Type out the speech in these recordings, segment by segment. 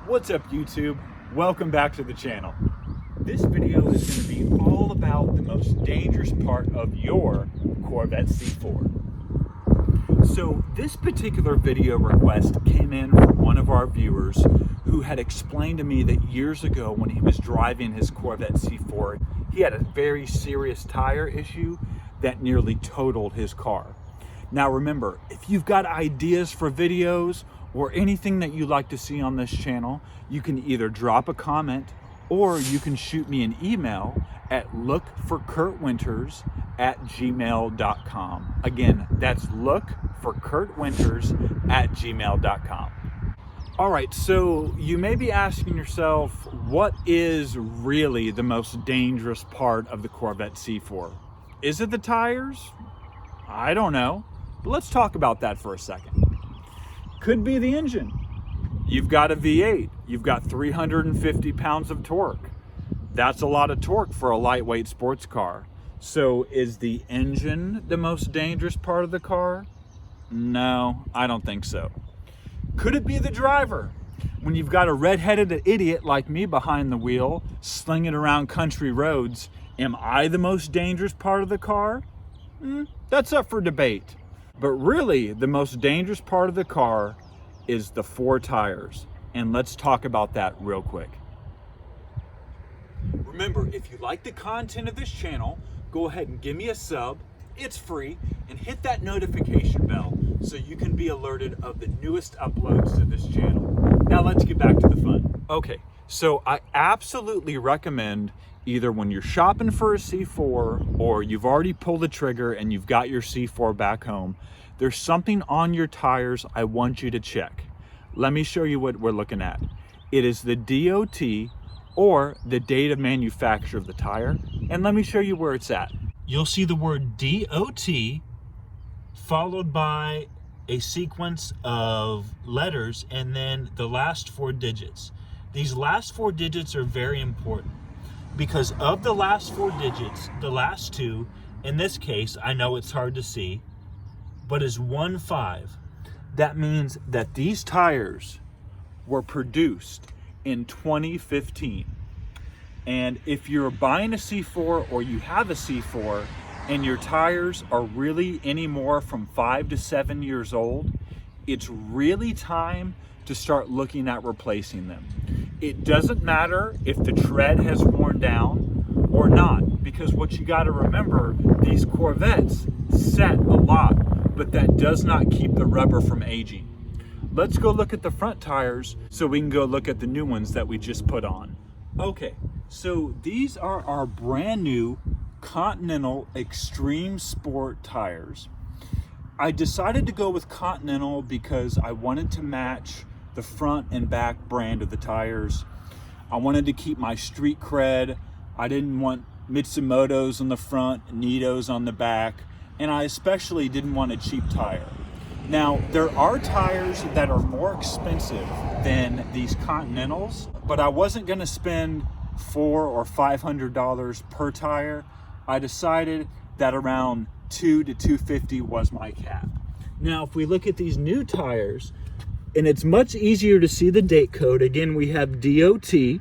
What's up, YouTube? Welcome back to the channel. This video is going to be all about the most dangerous part of your Corvette C4. So this particular video request came in from one of our viewers who had explained to me that years ago when he was driving his Corvette C4, he had a very serious tire issue that nearly totaled his car. Now remember, if you've got ideas for videos or anything that you'd like to see on this channel, you can either drop a comment or you can shoot me an email at lookforkurtwinters@gmail.com. Again, that's lookforkurtwinters@gmail.com. All right, so you may be asking yourself, what is really the most dangerous part of the Corvette C4? Is it the tires? I don't know, but let's talk about that for a second. Could be the engine. You've got a V8, you've got 350 pounds of torque. That's a lot of torque for a lightweight sports car. So is the engine the most dangerous part of the car? No, I don't think so. Could it be the driver? When you've got a red-headed idiot like me behind the wheel, slinging around country roads, am I the most dangerous part of the car? That's up for debate. But really, the most dangerous part of the car is the four tires. And let's talk about that real quick. Remember, if you like the content of this channel, go ahead and give me a sub. It's free. And hit that notification bell so you can be alerted of the newest uploads to this channel. Now let's get back to the fun. Okay, so I absolutely recommend either when you're shopping for a C4 or you've already pulled the trigger and you've got your C4 back home, there's something on your tires I want you to check. Let me show you what we're looking at. It is the DOT, or the date of manufacture of the tire, and let me show you where it's at. You'll see the word DOT followed by a sequence of letters and then the last four digits. These last four digits are very important, because of the last four digits, the last two, in this case, I know it's hard to see, but is 15. That means that these tires were produced in 2015. And if you're buying a C4 or you have a C4 and your tires are really anymore from 5 to 7 years old, it's really time to start looking at replacing them. It doesn't matter if the tread has worn down or not, because what you got to remember, these Corvettes set a lot, but that does not keep the rubber from aging. Let's go look at the front tires so we can go look at the new ones that we just put on. Okay, so these are our brand new Continental Extreme Sport tires. I decided to go with Continental because I wanted to match the front and back brand of the tires. I wanted to keep my street cred. I didn't want Mitsumoto's on the front, Nito's on the back, and I especially didn't want a cheap tire. Now, there are tires that are more expensive than these Continentals, but I wasn't gonna spend $400 or $500 per tire. I decided that around $200 to $250 was my cap. Now, if we look at these new tires, and it's much easier to see the date code. Again, we have DOT,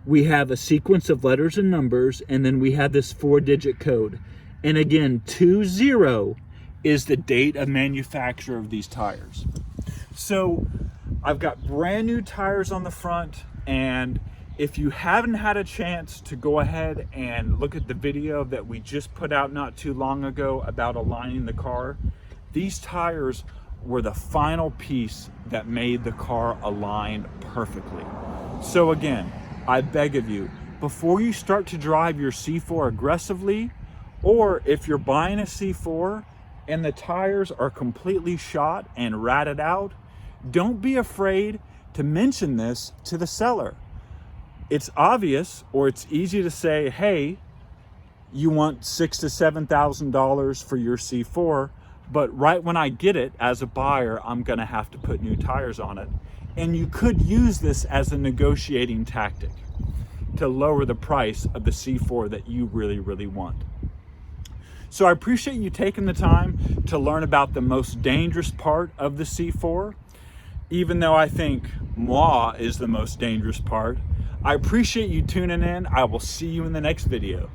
we have a sequence of letters and numbers, and then we have this 4-digit code. And again, 20 is the date of manufacture of these tires. So I've got brand new tires on the front, and if you haven't had a chance to go ahead and look at the video that we just put out not too long ago about aligning the car, these tires were the final piece that made the car aligned perfectly. So again, I beg of you, before you start to drive your C4 aggressively, or if you're buying a C4 and the tires are completely shot and ratted out, don't be afraid to mention this to the seller. It's obvious, or it's easy to say, hey, you want $6,000 to $7,000 for your C4, but right when I get it as a buyer, I'm gonna have to put new tires on it. And you could use this as a negotiating tactic to lower the price of the C4 that you really, really want. So I appreciate you taking the time to learn about the most dangerous part of the C4. even though I think moi is the most dangerous part. I appreciate you tuning in. I will see you in the next video.